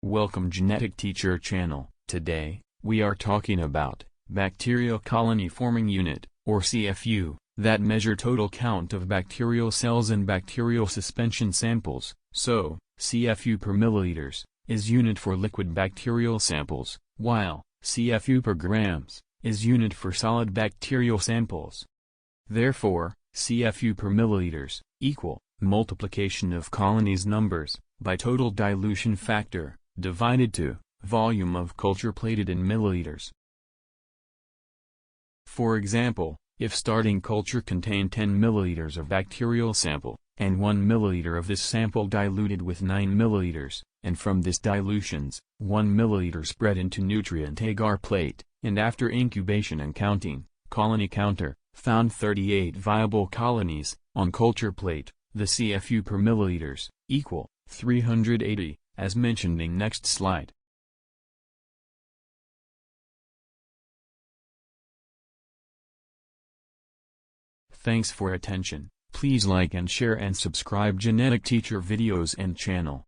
Welcome Genetic Teacher Channel. Today, we are talking about Bacterial Colony Forming Unit, or CFU, that measure total count of bacterial cells in bacterial suspension samples. So, CFU per milliliters is unit for liquid bacterial samples, while CFU per grams is unit for solid bacterial samples. Therefore, CFU per milliliters equal multiplication of colonies numbers by total dilution factor divided to volume of culture plated in milliliters. For example, if starting culture contained 10 milliliters of bacterial sample, and 1 milliliter of this sample diluted with 9 milliliters, and from this dilutions, 1 milliliter spread into nutrient agar plate, and after incubation and counting, colony counter, found 38 viable colonies, on culture plate, the CFU per milliliters, equal 380, as mentioned in next slide. Thanks for attention. Please like and share and subscribe Genetic Teacher videos and channel.